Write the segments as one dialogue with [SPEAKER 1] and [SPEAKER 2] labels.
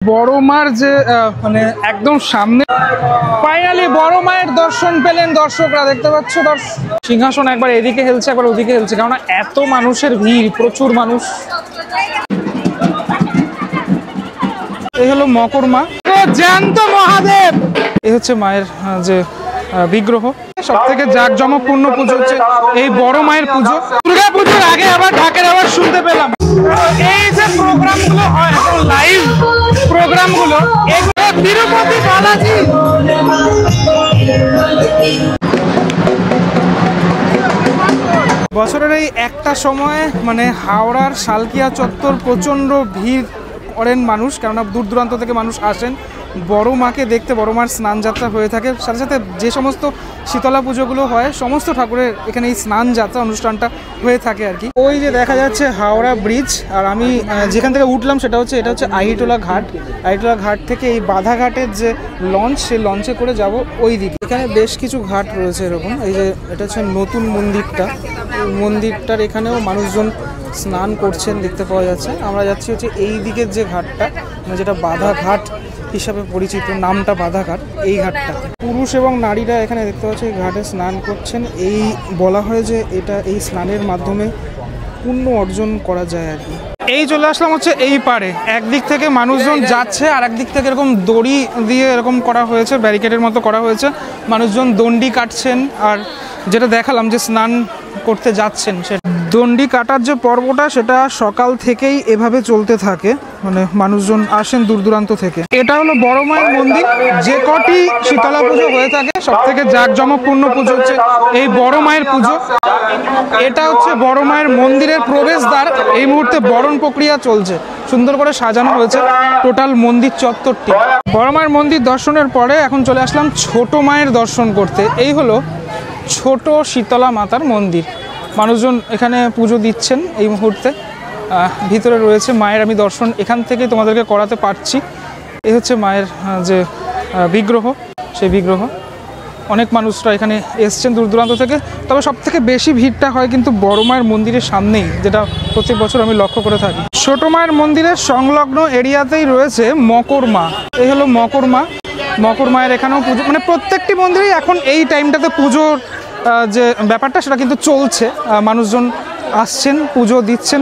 [SPEAKER 1] বড় মার যে মানে একদম সামনে ফাইনালি বড় মায়ের দর্শন পেলেন দর্শকরা। দেখতে পাচ্ছ সিংহাসন একবার এদিকে হেলছে একবার ওদিকে হেলছে, কারণ এত মানুষের ভিড়, প্রচুর মানুষ। এই হলো মকর মা, জ্যান্ত মহাদেব। এই হচ্ছে মায়ের যে বিগ্রহ। সব থেকে জাঁকজমকপূর্ণ পুজো হচ্ছে এই বড় মায়ের পুজো। দুর্গা পুজোর আগে আবার ঢাকের আওয়াজ শুনতে পেলাম। এই যে প্রোগ্রামগুলো হয়, লাইভ প্রোগ্রামগুলো, এগুলো তিরুপতি বালাজি। বছরের এই একটা সময় মানে হাওড়ার শালকিয়া চত্বর প্রচণ্ড ভিড় করেন মানুষ, কেননা দূর দূরান্ত থেকে মানুষ আসেন বড় মাকে দেখতে। বড় মার স্নান যাত্রা হয়ে থাকে, সাথে সাথে যে সমস্ত শীতলা পুজোগুলো হয় সমস্ত ঠাকুরের এখানে এই স্নান যাত্রা অনুষ্ঠানটা হয়ে থাকে আর কি। ওই যে দেখা যাচ্ছে হাওড়া ব্রিজ, আর আমি যেখান থেকে উঠলাম সেটা হচ্ছে এটা হচ্ছে আহিটোলা ঘাট। আহিটোলা ঘাট থেকে এই বাধাঘাটের যে লঞ্চ, সেই লঞ্চে করে যাব ওই দিকে। এখানে বেশ কিছু ঘাট রয়েছে এরকম। এই যে এটা হচ্ছে নতুন মন্দিরটা, মন্দিরটার এখানেও মানুষজন স্নান করছেন দেখতে পাওয়া যাচ্ছে। আমরা যাচ্ছি হচ্ছে এই দিকের যে ঘাটটা, যেটা বাধাঘাট হিসাবে পরিচিত, নামটা বাধাঘাট, এই ঘাটটা। পুরুষ এবং নারীরা এখানে দেখতে পাচ্ছি ঘাটে স্নান করছেন। এই বলা হয় যে এটা এই স্নানের মাধ্যমে পুণ্য অর্জন করা যায় আর কি। এই চলে আসলাম হচ্ছে এই পারে। একদিক থেকে মানুষজন যাচ্ছে আর একদিক থেকে এরকম দড়ি দিয়ে এরকম করা হয়েছে, ব্যারিকেডের মতো করা হয়েছে। মানুষজন দণ্ডি কাটছেন, আর যেটা দেখালাম যে স্নান করতে যাচ্ছেন, সে দণ্ডি কাটার যে পর্বটা সেটা সকাল থেকেই এভাবে চলতে থাকে, মানে মানুষজন আসেন দূর দূরান্ত থেকে। এটা হলো বড় মায়ের মন্দির। যে কটি শীতলা পুজো হয়ে থাকে সব থেকে জাঁকজমকপূর্ণ পুজো হচ্ছে এই বড় মায়ের পুজো। এটা হচ্ছে বড় মায়ের মন্দিরের প্রবেশদ্বার। এই মুহূর্তে বরণ প্রক্রিয়া চলছে, সুন্দর করে সাজানো হয়েছে টোটাল মন্দির চত্বরটি। বড় মায়ের মন্দির দর্শনের পরে এখন চলে আসলাম ছোট মায়ের দর্শন করতে। এই হলো ছোট শীতলা মাতার মন্দির। মানুষজন এখানে পুজো দিচ্ছেন এই মুহূর্তে। ভিতরে রয়েছে মায়ের, আমি দর্শন এখান থেকে তোমাদেরকে করাতে পারছি। এই হচ্ছে মায়ের যে বিগ্রহ, সেই বিগ্রহ। অনেক মানুষরা এখানে এসছেন দূর দূরান্ত থেকে, তবে সব থেকে বেশি ভিড়টা হয় কিন্তু বড় মায়ের মন্দিরের সামনেই, যেটা প্রত্যেক বছর আমি লক্ষ্য করে থাকি। ছোট মায়ের মন্দিরের সংলগ্ন এরিয়াতেই রয়েছে মকর মা। এই হলো মকর মা। মকর মায়ের এখানেও পুজো, মানে প্রত্যেকটি মন্দিরেই এখন এই টাইমটাতে পুজোর যে ব্যাপারটা সেটা কিন্তু চলছে। মানুষজন আসছেন, পুজো দিচ্ছেন।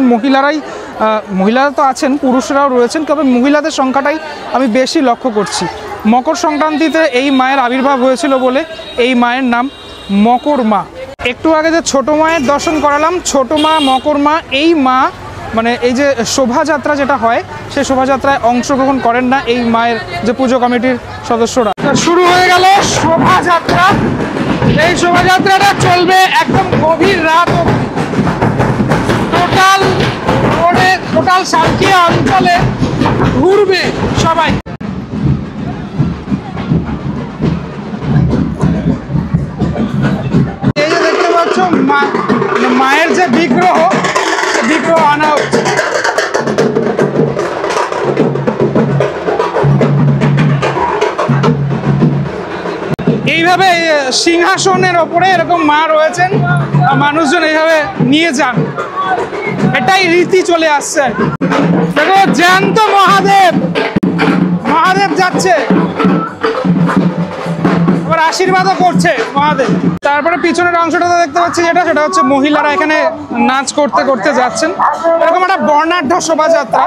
[SPEAKER 1] মহিলারা তো আছেন, পুরুষরাও রয়েছেন, তবে মহিলাদের সংখ্যাটাই আমি বেশি লক্ষ্য করছি। মকর সংক্রান্তিতে এই মায়ের আবির্ভাব হয়েছিল বলে এই মায়ের নাম মকর মা। একটু আগে যে ছোট মায়ের দর্শন করালাম, ছোট মা, মকর মা, এই মা মানে এই যে শোভাযাত্রা যেটা হয় সেই শোভাযাত্রায় অংশগ্রহণ করেন না এই মায়ের যে পুজো কমিটির সদস্যরা। শুরু হয়ে গেল শোভাযাত্রা। এই শোভাযাত্রাটা চলবে একদম গভীর রাত অবধি। টোটাল শালকিয়া অঞ্চলে ঘুরবে সবাই। এই যে দেখতে পাচ্ছ মায়ের যে বিগ্রহ, বিগ্রহ আনা হচ্ছে। এইভাবে সিংহাসনের ওপরে এরকম মা রয়েছেন, মানুষজন এইভাবে নিয়ে যান, এটাই রীতি চলে আসছে। দেখো জ্যান্ত মহাদেব, মহাদেব যাচ্ছে, আবার আশীর্বাদও করছে মহাদেব। তারপরে পিছনের অংশটাতে দেখতে পাচ্ছি সেটা হচ্ছে মহিলারা এখানে নাচ করতে করতে যাচ্ছেন। এরকম একটা বর্ণাঢ্য শোভাযাত্রা।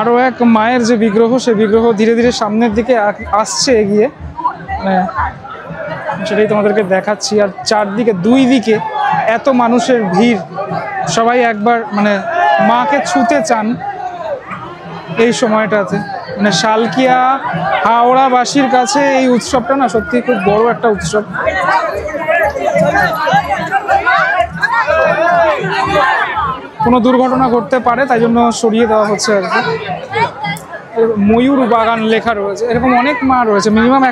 [SPEAKER 1] আরও এক মায়ের যে বিগ্রহ, সে বিগ্রহ ধীরে ধীরে সামনের দিকে আসছে এগিয়ে, সেটাই তোমাদেরকে দেখাচ্ছি। আর চারদিকে দুই দিকে এত মানুষের ভিড়, সবাই একবার মানে মাকে ছুঁতে চান এই সময়টাতে। মানে শালকিয়া হাওড়াবাসীর কাছে এই উৎসবটা না সত্যি খুব বড় একটা উৎসব। কোনো দুর্ঘটনা ঘটতে পারে, তাই জন্য সরিয়ে দেওয়া হচ্ছে আর কি। ময়ূর বাগান লেখা রয়েছে, এরকম অনেক মা রয়েছে। মিনিমাম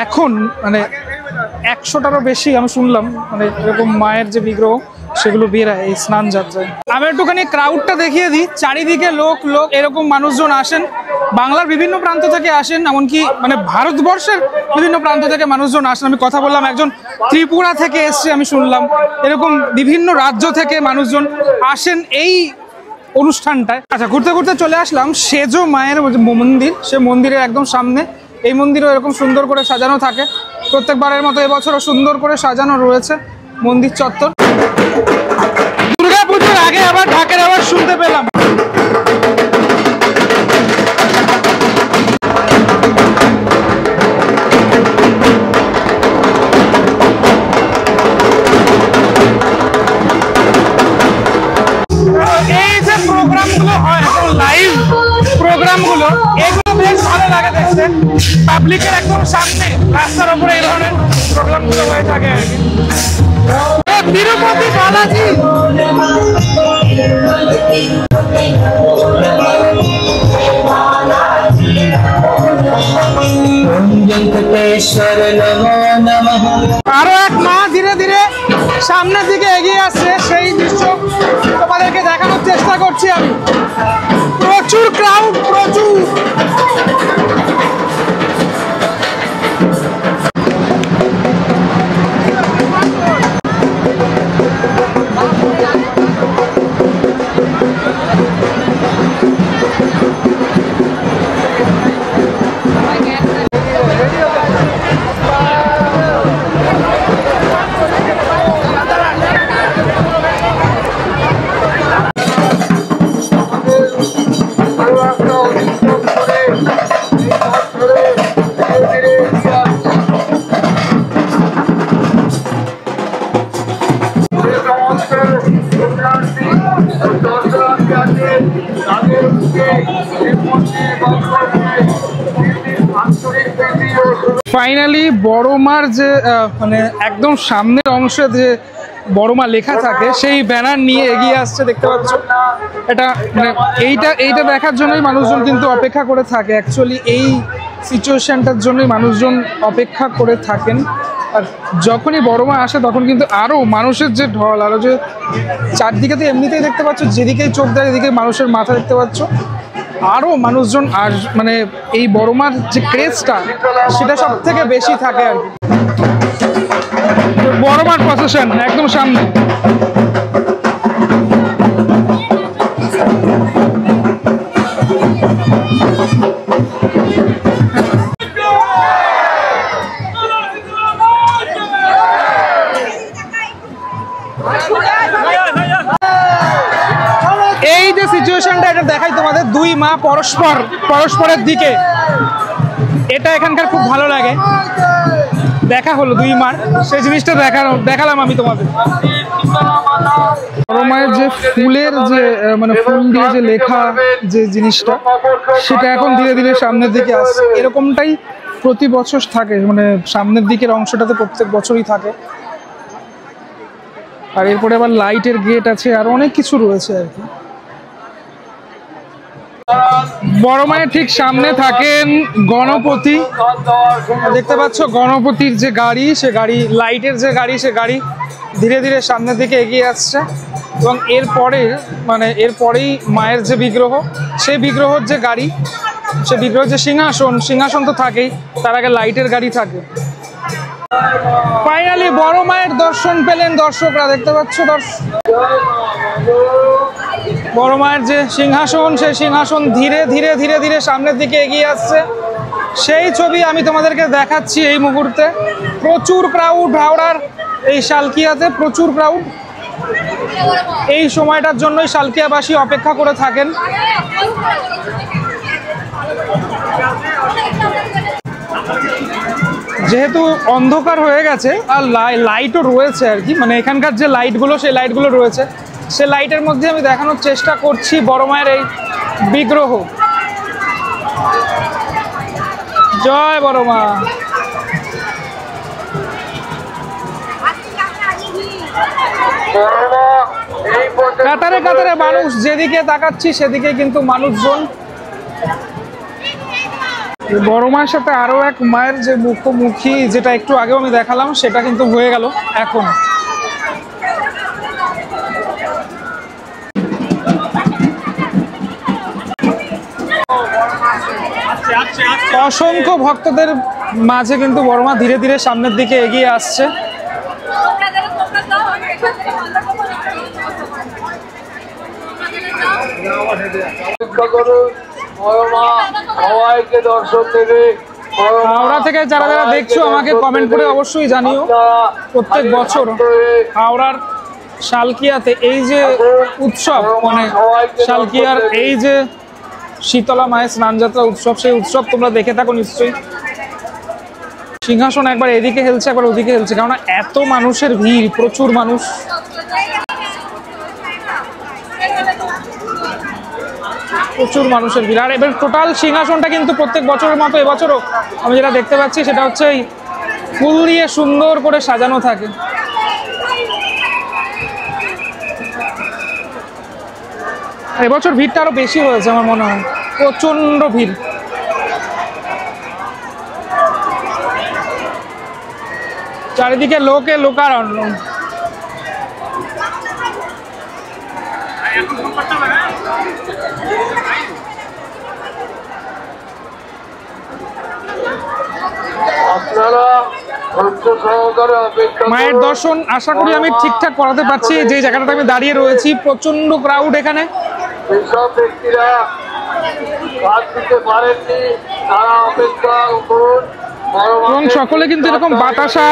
[SPEAKER 1] এখন মানে 100টারও বেশি আমি শুনলাম, মানে এরকম মায়ের যে বিগ্রহ সেগুলো বেরায় এই স্নান যাত্রায়। আমি একটুখানি ক্রাউডটা দেখিয়ে দিই, চারিদিকে লোক এরকম মানুষজন আসেন, বাংলার বিভিন্ন প্রান্ত থেকে আসেন, এমনকি মানে ভারতবর্ষের বিভিন্ন প্রান্ত থেকে মানুষজন আসেন। আমি কথা বললাম একজন ত্রিপুরা থেকে এসছে, আমি শুনলাম এরকম বিভিন্ন রাজ্য থেকে মানুষজন আসেন এই অনুষ্ঠানটায়। আচ্ছা, ঘুরতে ঘুরতে চলে আসলাম সেজো মায়ের মন্দির, সে মন্দিরের একদম সামনে। এই মন্দিরও এরকম সুন্দর করে সাজানো থাকে, প্রত্যেকবারের মতো এবছরও সুন্দর করে সাজানো রয়েছে মন্দির চত্বর। দুর্গাপুজোর আগে আবার ঢাকের আবার শুনতে পেলাম। এই যে প্রোগ্রামগুলো হয় এখন, লাইভ প্রোগ্রামগুলো, এগুলো বেশ ভালো লাগে দেখতে। পাবলিকের একদম সামনে রাস্তার উপরে এই ধরনের প্রোগ্রামগুলো হয়ে থাকে আর কি। তিরুপতি বালাজি আরো এক মা ধীরে ধীরে সামনের দিকে এগিয়ে আসছে, সেই দৃশ্য তোমাদেরকে দেখানোর চেষ্টা করছি আমি। প্রচুর ক্রাউড, প্রচুর। ফাইনালি বড় মার যে মানে একদম সামনের অংশে যে বড় মা লেখা থাকে, সেই ব্যানার নিয়ে এগিয়ে আসছে, দেখতে পাচ্ছ। এটা মানে এইটা দেখার জন্যই মানুষজন কিন্তু অপেক্ষা করে থাকে। অ্যাকচুয়ালি এই সিচুয়েশনটার জন্যই মানুষজন অপেক্ষা করে থাকেন। আর যখনই বড় মা আসে তখন কিন্তু আরও মানুষের যে ঢল, আরও যে চারদিকে তো এমনিতেই দেখতে পাচ্ছ, যেদিকেই চোখ দেয় এদিকে মানুষের মাথা দেখতে পাচ্ছ, আরও মানুষজন মানে এই বড় মার যে ক্রেজটা সেটা সব থেকে বেশি থাকে আর কি। বড় মার প্রসেশন একদম সামনে। এই যে সিচুয়েশনটা, এটা দেখাই তোমাদের, দুই মা পরস্পরের দিকে, এটা এখানকার খুব ভালো লাগে। দেখা হলো দুই মার, সেই জিনিসটা দেখালাম আমি তোমাদের। বড় মায়ের যে ফুলের যে মানে ফুল দিয়ে যে লেখা যে জিনিসটা, সেটা এখন ধীরে ধীরে সামনের দিকে আসছে। এরকমটাই প্রতি বছর থাকে, মানে সামনের দিকের অংশটাতে প্রত্যেক বছরই থাকে। আর এরপরে আবার লাইটের গেট আছে, আর অনেক কিছু রয়েছে আর কি। বড় মায়ের ঠিক সামনে থাকেন গণপতি, দেখতে পাচ্ছ গণপতির যে গাড়ি, সে গাড়ি, লাইটের যে গাড়ি, সে গাড়ি ধীরে ধীরে সামনের দিকে এগিয়ে আসছে। এবং এরপরেই মায়ের যে বিগ্রহ, সেই বিগ্রহের যে গাড়ি, সে বিগ্রহের যে সিংহাসন তো থাকেই, তার আগে লাইটের গাড়ি থাকে। ফাইনালি বড় মায়ের দর্শন পেলেন দর্শকরা, দেখতে পাচ্ছ বড় মায়ের যে সিংহাসন, সেই সিংহাসন ধীরে ধীরে ধীরে ধীরে সামনের দিকে এগিয়ে আসছে। সেই ছবি আমি তোমাদেরকে দেখাচ্ছি এই মুহূর্তে। প্রচুর ক্রাউড হাওড়ার এই শালকিয়াতে, প্রচুর ক্রাউড। এই সময়টার জন্যই শালকিয়াবাসী অপেক্ষা করে থাকেন। যেহেতু অন্ধকার হয়ে গেছে আর লাইটও রয়েছে আর কি, মানে এখানকার যে লাইটগুলো, সেই লাইটগুলো রয়েছে, সে লাইটের মধ্যে আমি দেখানোর চেষ্টা করছি বড় মায়ের এই বিগ্রহ। জয় বড় মা। কাতারে কাতারে মানুষ, যেদিকে তাকাচ্ছি সেদিকে কিন্তু মানুষজন। বড় মায়ের সাথে আরো এক মায়ের যে মুখোমুখি, যেটা একটু আগেও আমি দেখালাম, সেটা কিন্তু হয়ে গেল এখন। অসংখ্য ভক্তদের মাঝে কিন্তু বড় মা ধীরে ধীরে সামনের দিকে এগিয়ে আসছে। হাওড়া থেকে যারা যারা দেখছো আমাকে কমেন্ট করে অবশ্যই জানিও, প্রত্যেক বছর হাওড়ার শালকিয়াতে এই যে উৎসব, মানে শালকিয়ার এই যে শীতলা মায়ের স্নানযাত্রা উৎসব, সেই উৎসব তোমরা দেখে থাকো নিশ্চয়ই। সিংহাসন একবার এদিকে হেলছে একবার ওদিকে হেলছে, কারণ এত মানুষের ভিড়, প্রচুর মানুষ। প্রচুর মানুষের ভিড়। আর এবার টোটাল সিংহাসনটা কিন্তু প্রত্যেক বছরের মতো এবছরও আমি যেটা দেখতে পাচ্ছি সেটা হচ্ছে এই ফুল দিয়ে সুন্দর করে সাজানো থাকে। এবছর ভিড়টা আরো বেশি হয়েছে আমার মনে হয়, প্রচন্ড ভিড়। চারিদিকে লোকে লোকারণ্য। মায়ের দর্শন আশা করি আমি ঠিকঠাক করাতে পারছি। যে জায়গাটাতে আমি দাঁড়িয়ে রয়েছি প্রচন্ড ক্রাউড এখানে।
[SPEAKER 2] যেসব ব্যক্তিরা কাজ দিতে পারেননি তারা অপেক্ষা করুন,
[SPEAKER 1] এবং সকলে কিন্তু এরকম বাতাসা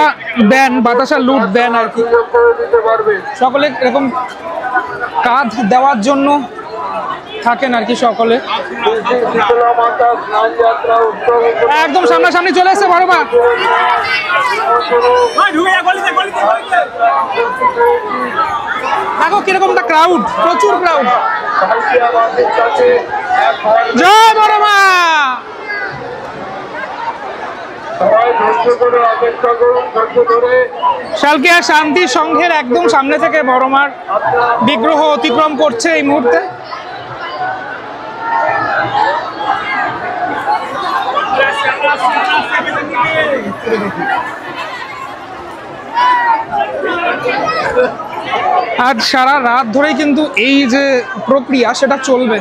[SPEAKER 1] দেন, বাতাসা লুট দেন আর কি। সকলে এরকম কাঁধ দেওয়ার জন্য থাকেন আর কি সকলে। একদম সামনাসামনি চলে এসছে বড় মা। দেখো কিরকমটা ক্রাউড, প্রচুর ক্রাউড। জয় বড় মা। শালকিয়া শান্তি সংঘের একদম সামনে থেকে বড় মার বিগ্রহ অতিক্রম করছে এই মুহূর্তে। আজ সারা রাত ধরেই কিন্তু এই যে প্রক্রিয়া সেটা চলবে।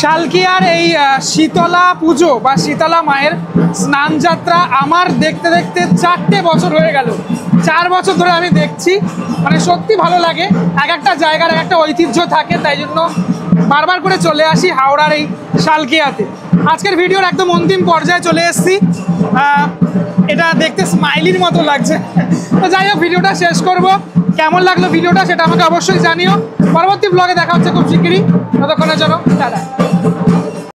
[SPEAKER 1] শালকিয়ার এই শীতলা পুজো বা শীতলা মায়ের স্নান যাত্রা আমার দেখতে দেখতে 4টে বছর হয়ে গেল। 4 বছর ধরে আমি দেখছি, মানে সত্যি ভালো লাগে। এক একটা জায়গার এক একটা ঐতিহ্য থাকে, তাই জন্য বারবার করে চলে আসি হাওড়ার এই শালকিয়াতে। আজকের ভিডিওর একদম অন্তিম পর্যায়ে চলে এসেছি। এটা দেখতে স্মাইলির মতো লাগছে। তো যাই হোক, ভিডিওটা শেষ করব। কেমন লাগলো ভিডিওটা সেটা আমাকে অবশ্যই জানিও। পরবর্তী ব্লগে দেখা হচ্ছে খুব শিগগিরই। ততক্ষণের জন্য টাটা।